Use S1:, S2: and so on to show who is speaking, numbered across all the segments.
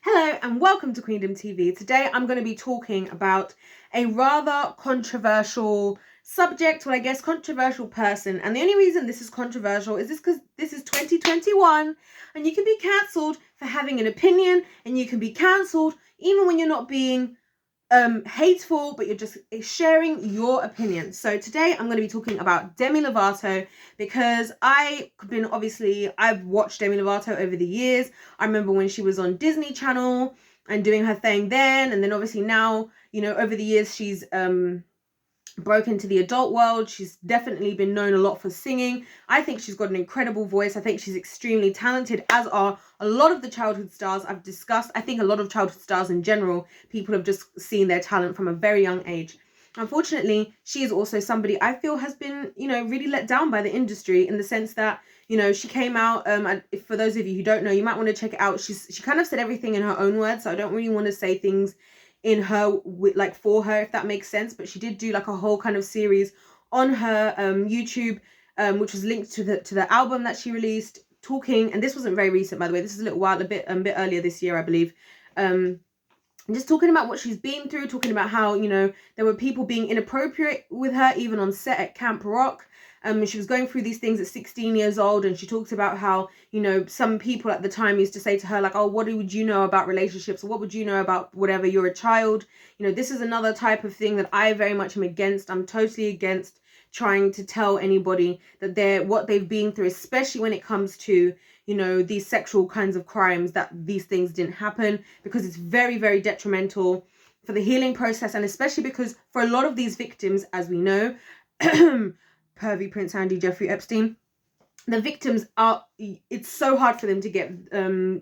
S1: Hello and welcome to Queendom TV. Today I'm going to be talking about a rather controversial subject, well I guess controversial person. And the only reason this is controversial is because this is 2021 and you can be cancelled for having an opinion, and you can be cancelled even when you're not being hateful, but you're just sharing your opinion. So today I'm going to be talking about Demi Lovato because I've watched Demi Lovato over the years. I remember when she was on Disney Channel and doing her thing then, and then obviously now, over the years she's broke into the adult world. She's definitely been known a lot for singing. I think she's got an incredible voice. I think she's extremely talented, as are a lot of the childhood stars I've discussed. I think a lot of childhood stars in general, people have just seen their talent from a very young age. Unfortunately, she is also somebody I feel has been, really let down by the industry, in the sense that, she came out, for those of you who don't know, you might want to check it out. She kind of said everything in her own words, so I don't really want to say things in her for her, if that makes sense. But she did do like a whole kind of series on her YouTube, which was linked to the album that she released, talking, and this wasn't very recent, by the way, this is a little while, a bit earlier this year, I believe, just talking about what she's been through, talking about how, there were people being inappropriate with her, even on set at Camp Rock. She was going through these things at 16 years old, and she talked about how, some people at the time used to say to her, like, oh, what would you know about relationships? Or what would you know about whatever? You're a child. This is another type of thing that I very much am against. I'm totally against trying to tell anybody that what they've been through, especially when it comes to, these sexual kinds of crimes, that these things didn't happen, because it's very, very detrimental for the healing process. And especially because for a lot of these victims, as we know, Pervy, Prince Andy, Jeffrey Epstein, the victims it's so hard for them to get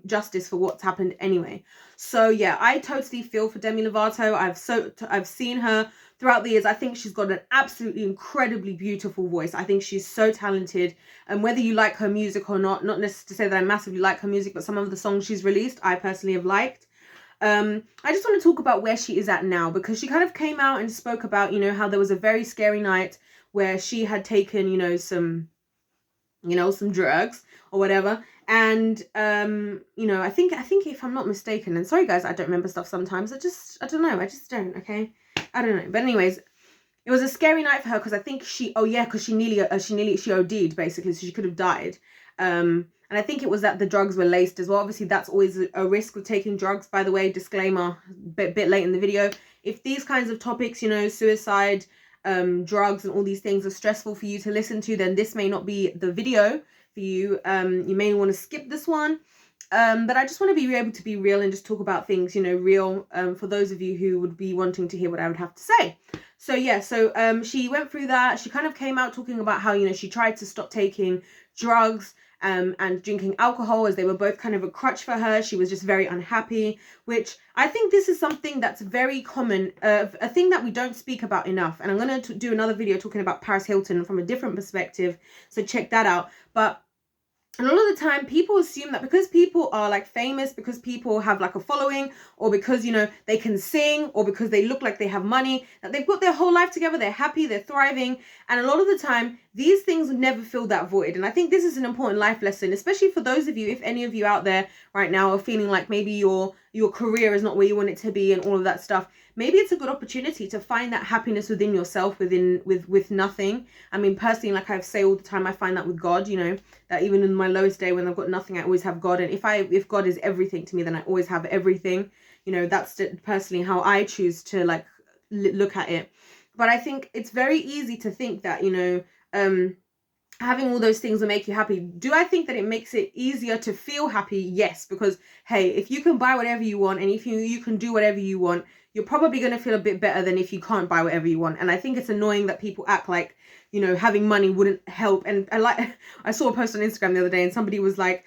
S1: justice for what's happened anyway. So yeah, I totally feel for Demi Lovato. I've seen her throughout the years. I think she's got an absolutely incredibly beautiful voice. I think she's so talented, and whether you like her music or not necessarily to say that I massively like her music, but some of the songs she's released I personally have liked. I just want to talk about where she is at now, because she kind of came out and spoke about, how there was a very scary night where she had taken, some drugs or whatever. And, I think if I'm not mistaken, and sorry guys, I don't remember stuff sometimes. I don't know. I just don't, okay? I don't know. But anyways, it was a scary night for her, because I think she OD'd basically, so she could have died. And I think it was that the drugs were laced as well. Obviously, that's always a risk with taking drugs, by the way, disclaimer, bit late in the video. If these kinds of topics, suicide, drugs and all these things are stressful for you to listen to, then this may not be the video for you. You may want to skip this one. But I just want to be able to be real and just talk about things, real, for those of you who would be wanting to hear what I would have to say. So yeah, she went through that. She kind of came out talking about how, she tried to stop taking drugs and drinking alcohol, as they were both kind of a crutch for her. She was just very unhappy, which I think this is something that's very common, a thing that we don't speak about enough. And I'm going to do another video talking about Paris Hilton from a different perspective, so check that out. But a lot of the time, people assume that because people are like famous, because people have like a following, or because, they can sing, or because they look like they have money, that they've got their whole life together, they're happy, they're thriving. And a lot of the time, these things never fill that void. And I think this is an important life lesson, especially for those of you, if any of you out there right now are feeling like maybe your career is not where you want it to be and all of that stuff. Maybe it's a good opportunity to find that happiness within yourself, with nothing. I mean, personally, like I say all the time, I find that with God, that even in my lowest day when I've got nothing, I always have God. And if God is everything to me, then I always have everything. That's personally how I choose to like look at it. But I think it's very easy to think that, having all those things will make you happy. Do I think that it makes it easier to feel happy? Yes, because hey, if you can buy whatever you want, and if you can do whatever you want, you're probably going to feel a bit better than if you can't buy whatever you want. And I think it's annoying that people act like, having money wouldn't help. And I saw a post on Instagram the other day, and somebody was like,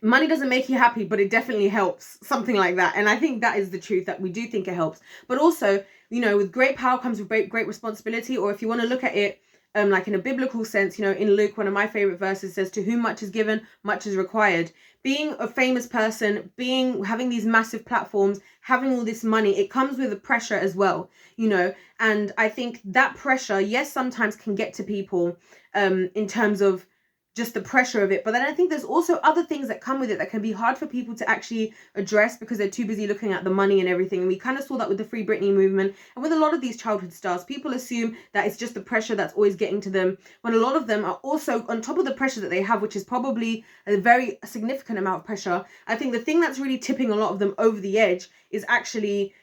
S1: money doesn't make you happy, but it definitely helps, something like that. And I think that is the truth, that we do think it helps. But also, with great power comes with great responsibility. Or if you want to look at it like in a biblical sense, in Luke, one of my favorite verses says, to whom much is given, much is required. Being a famous person, having these massive platforms, having all this money, it comes with a pressure as well, and I think that pressure, yes, sometimes can get to people in terms of just the pressure of it. But then I think there's also other things that come with it that can be hard for people to actually address because they're too busy looking at the money and everything. And we kind of saw that with the Free Britney movement and with a lot of these childhood stars. People assume that it's just the pressure that's always getting to them, when a lot of them are also on top of the pressure that they have, which is probably a very significant amount of pressure. I think the thing that's really tipping a lot of them over the edge is actually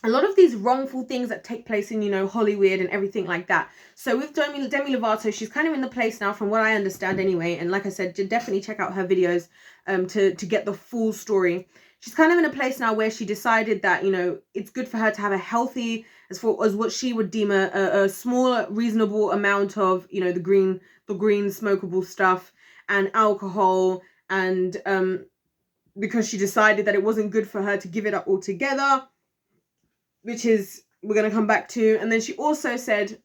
S1: a lot of these wrongful things that take place in, Hollyweird and everything like that. So with Demi Lovato, she's kind of in the place now, from what I understand anyway. And like I said, definitely check out her videos to get the full story. She's kind of in a place now where she decided that, it's good for her to have a healthy, as far as what she would deem a small, reasonable amount of, the green smokable stuff and alcohol. And because she decided that it wasn't good for her to give it up altogether, which is we're going to come back to. And then she also said,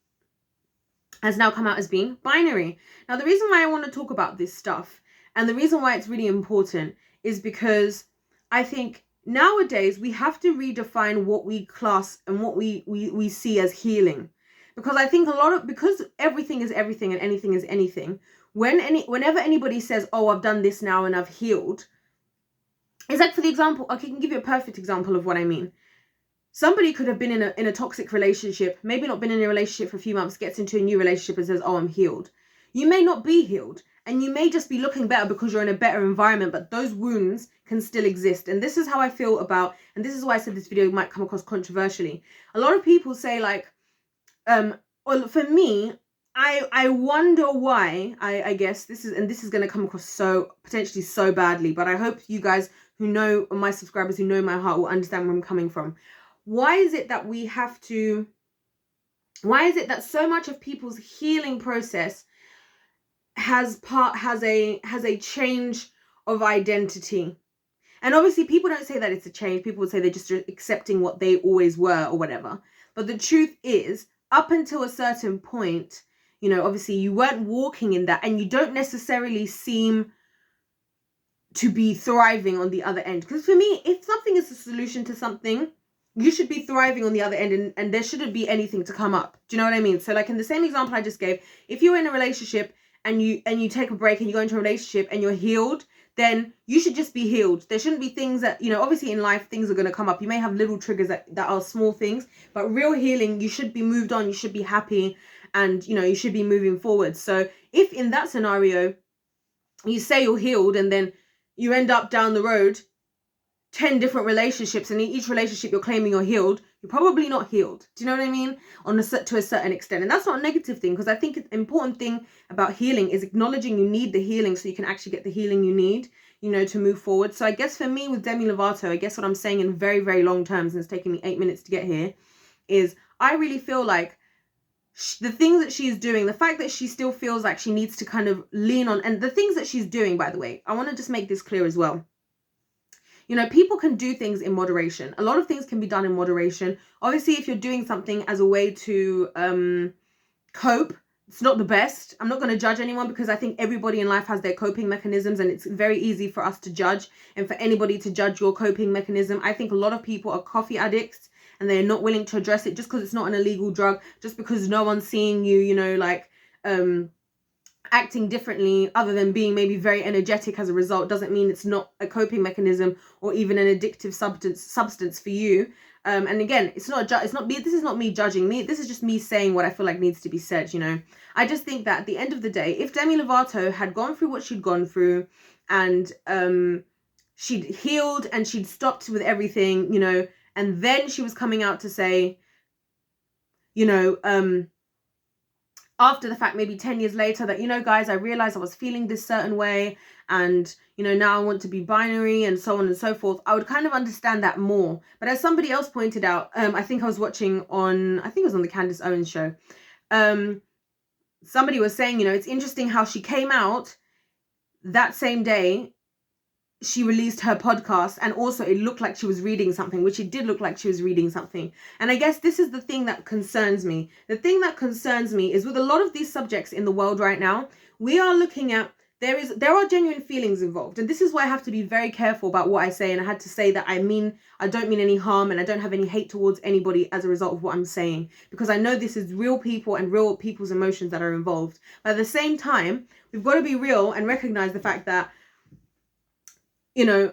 S1: has now come out as being binary. Now, the reason why I want to talk about this stuff and the reason why it's really important is because I think nowadays we have to redefine what we class and what we see as healing. Because I think because everything is everything and anything is anything, whenever anybody says, oh, I've done this now and I've healed, it's like, for the example, I can give you a perfect example of what I mean. Somebody could have been in a toxic relationship, maybe not been in a relationship for a few months, gets into a new relationship and says, oh, I'm healed. You may not be healed, and you may just be looking better because you're in a better environment, but those wounds can still exist. And this is how I feel about, and this is why I said this video might come across controversially. A lot of people say, like, well, for me, I wonder why, I guess this is going to come across potentially so badly, but I hope you guys who know, my subscribers who know my heart, will understand where I'm coming from. Why is it that so much of people's healing process has a change of identity? And obviously people don't say that it's a change. People would say they're just accepting what they always were or whatever. But the truth is, up until a certain point, obviously you weren't walking in that, and you don't necessarily seem to be thriving on the other end. Because for me, if something is a solution to something, you should be thriving on the other end, and there shouldn't be anything to come up. Do you know what I mean? So like in the same example I just gave, if you're in a relationship and you take a break and you go into a relationship and you're healed, then you should just be healed. There shouldn't be things that, obviously in life, things are going to come up. You may have little triggers that are small things, but real healing, you should be moved on. You should be happy, and, you should be moving forward. So if in that scenario, you say you're healed and then you end up down the road 10 different relationships, and in each relationship you're claiming you're healed, you're probably not healed. Do you know what I mean? To a certain extent. And that's not a negative thing, because I think the important thing about healing is acknowledging you need the healing so you can actually get the healing you need, to move forward. So I guess for me with Demi Lovato, I guess what I'm saying in very, very long terms, and it's taking me 8 minutes to get here, is I really feel like the things that she's doing, the fact that she still feels like she needs to kind of lean on, and the things that she's doing, by the way, I want to just make this clear as well. People can do things in moderation. A lot of things can be done in moderation. Obviously, if you're doing something as a way to cope, it's not the best. I'm not going to judge anyone, because I think everybody in life has their coping mechanisms, and it's very easy for us to judge and for anybody to judge your coping mechanism. I think a lot of people are coffee addicts and they're not willing to address it just because it's not an illegal drug, just because no one's seeing you, acting differently other than being maybe very energetic as a result, doesn't mean it's not a coping mechanism or even an addictive substance for you. And again, it's not me. This is not me judging me. This is just me saying what I feel like needs to be said. I just think that at the end of the day, if Demi Lovato had gone through what she'd gone through, and she'd healed and she'd stopped with everything, and then she was coming out to say, after the fact, maybe 10 years later, that, guys, I realized I was feeling this certain way, and, now I want to be binary, and so on and so forth, I would kind of understand that more. But as somebody else pointed out, I think I was watching on, I think it was on the Candace Owens show, somebody was saying, it's interesting how she came out that same day she released her podcast, and also it looked like she was reading something, which it did look like she was reading something. And I guess this is the thing that concerns me. The thing that concerns me is with a lot of these subjects in the world right now, we are looking at there are genuine feelings involved, and this is why I have to be very careful about what I say. And I had to say that I don't mean any harm, and I don't have any hate towards anybody as a result of what I'm saying, because I know this is real people and real people's emotions that are involved. But at the same time, we've got to be real and recognize the fact that, you know,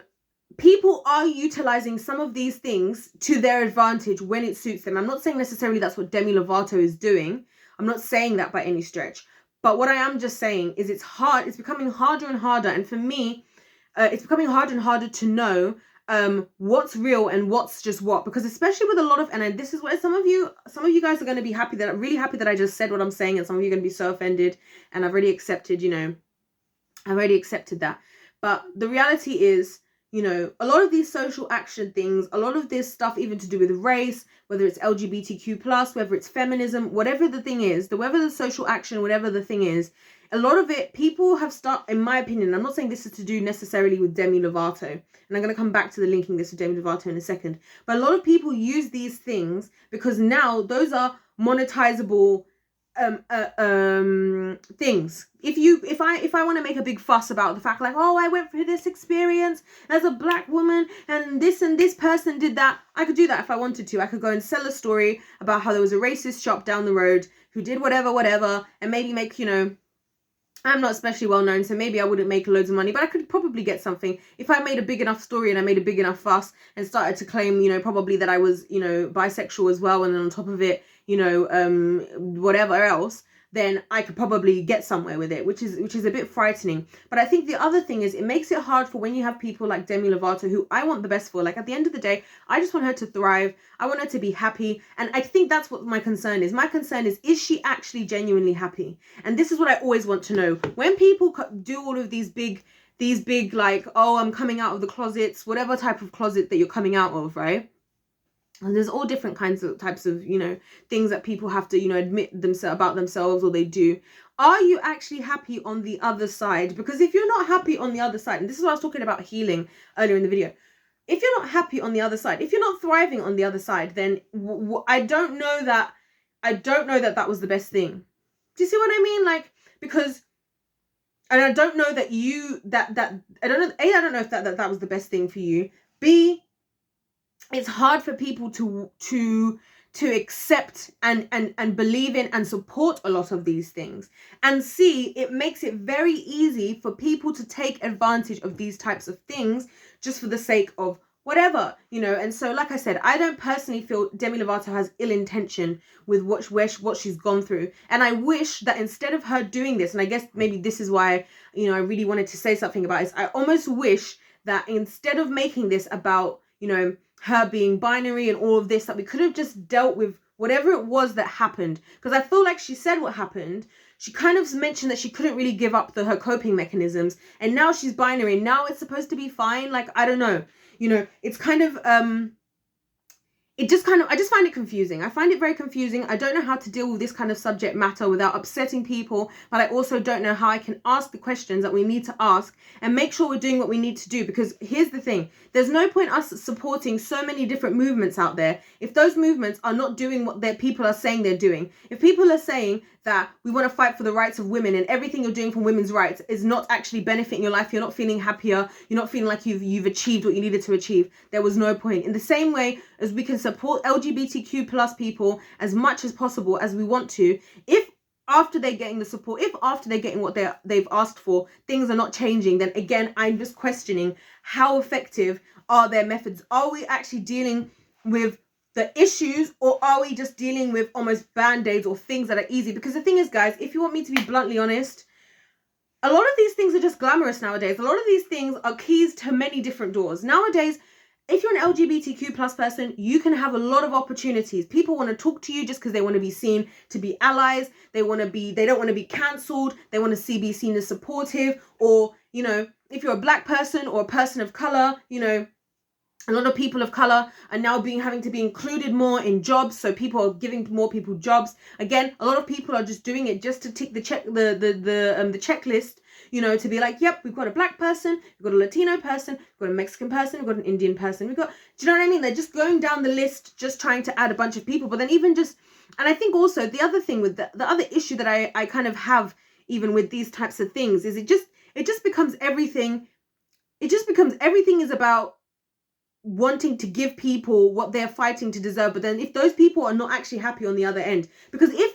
S1: people are utilizing some of these things to their advantage when it suits them. I'm not saying necessarily that's what Demi Lovato is doing. I'm not saying that by any stretch. But what I am just saying is it's becoming harder and harder. And for me, it's becoming harder and harder to know what's real and what's just what. Because especially with a lot of, and this is where some of you guys are going to be really happy that I just said what I'm saying. And some of you are going to be so offended. And I've already accepted, that. But the reality is, a lot of these social action things, a lot of this stuff, even to do with race, whether it's LGBTQ+, whether it's feminism, whatever the thing is, whatever the social action, whatever the thing is, a lot of it, people have in my opinion, I'm not saying this is to do necessarily with Demi Lovato, and I'm going to come back to the linking this with Demi Lovato in a second, but a lot of people use these things because now those are monetizable things. If I want to make a big fuss about the fact, like, oh, I went through this experience as a black woman and this person did that, I could do that if I wanted to. I could go and sell a story about how there was a racist shop down the road who did whatever, and maybe make, I'm not especially well known, so maybe I wouldn't make loads of money, but I could probably get something if I made a big enough story and I made a big enough fuss and started to claim, probably that I was, bisexual as well, and then on top of it, whatever else, then I could probably get somewhere with it, which is a bit frightening. But I think the other thing is it makes it hard for when you have people like Demi Lovato, who I want the best for. Like, at the end of the day, I just want her to thrive. I want her to be happy. And I think that's what my concern is. My concern is she actually genuinely happy? And this is what I always want to know. When people do all of these big, like, oh, I'm coming out of the closets, whatever type of closet that you're coming out of, right? And there's all different types of, things that people have to, admit about themselves, or they do. Are you actually happy on the other side? Because if you're not happy on the other side, and this is what I was talking about healing earlier in the video. If you're not happy on the other side, if you're not thriving on the other side, then I don't know that that was the best thing. Do you see what I mean? Like, because, and I don't know that I don't know if that was the best thing for you. B, it's hard for people to accept and believe in and support a lot of these things. And C, it makes it very easy for people to take advantage of these types of things just for the sake of whatever, And so, like I said, I don't personally feel Demi Lovato has ill intention with what she's gone through. And I wish that instead of her doing this, and I guess maybe this is why, I really wanted to say something about it, I almost wish that instead of making this about, her being binary and all of this, that we could have just dealt with whatever it was that happened. Because I feel like she said what happened. She kind of mentioned that she couldn't really give up her coping mechanisms. And now she's binary. Now it's supposed to be fine. Like, I don't know. It's kind of, I just find it confusing. I find it very confusing. I don't know how to deal with this kind of subject matter without upsetting people, but I also don't know how I can ask the questions that we need to ask and make sure we're doing what we need to do. Because here's the thing, there's no point us supporting so many different movements out there if those movements are not doing what their people are saying they're doing. If people are saying that we want to fight for the rights of women and everything you're doing for women's rights is not actually benefiting your life, you're not feeling happier, you're not feeling like you've achieved what you needed to achieve, there was no point. In the same way as we can support LGBTQ+ people as much as possible as we want to, if after they're getting the support, if after they're getting what they've asked for, things are not changing, then again, I'm just questioning how effective are their methods. Are we actually dealing with the issues, or are we just dealing with almost band-aids or things that are easy? Because the thing is, guys, if you want me to be bluntly honest, a lot of these things are just glamorous nowadays. A lot of these things are keys to many different doors. Nowadays, if you're an LGBTQ+ person, you can have a lot of opportunities. People want to talk to you just because they want to be seen to be allies. They don't want to be cancelled. They want to be seen as supportive. Or, if you're a black person or a person of color, a lot of people of color are now having to be included more in jobs. So people are giving more people jobs. Again, a lot of people are just doing it just to tick the checklist, to be like, yep, we've got a black person, we've got a Latino person, we've got a Mexican person, we've got an Indian person, do you know what I mean? They're just going down the list, just trying to add a bunch of people. But then and I think also the other thing with the other issue that I kind of have even with these types of things is it just becomes everything. It just becomes everything is about wanting to give people what they're fighting to deserve. But then if those people are not actually happy on the other end, because if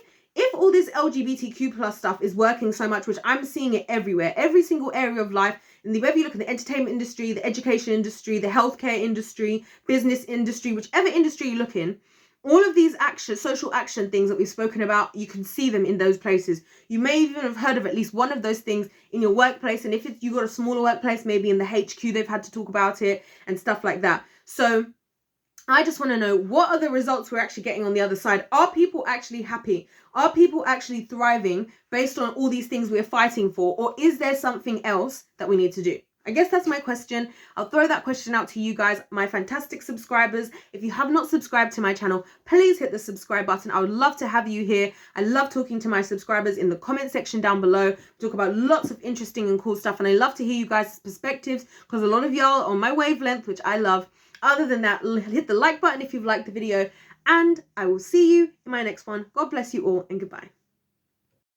S1: all this LGBTQ plus stuff is working so much, which I'm seeing it everywhere, every single area of life, whether you look at the entertainment industry, the education industry, the healthcare industry, business industry, whichever industry you look in, all of these social action things that we've spoken about, you can see them in those places. You may even have heard of at least one of those things in your workplace. And if you got a smaller workplace, maybe in the HQ, they've had to talk about it and stuff like that. So I just want to know, what are the results we're actually getting on the other side? Are people actually happy? Are people actually thriving based on all these things we're fighting for? Or is there something else that we need to do? I guess that's my question. I'll throw that question out to you guys, my fantastic subscribers. If you have not subscribed to my channel, please hit the subscribe button. I would love to have you here. I love talking to my subscribers in the comment section down below. We talk about lots of interesting and cool stuff. And I love to hear you guys' perspectives, because a lot of y'all are on my wavelength, which I love. Other than that, hit the like button if you've liked the video. And I will see you in my next one. God bless you all, and goodbye.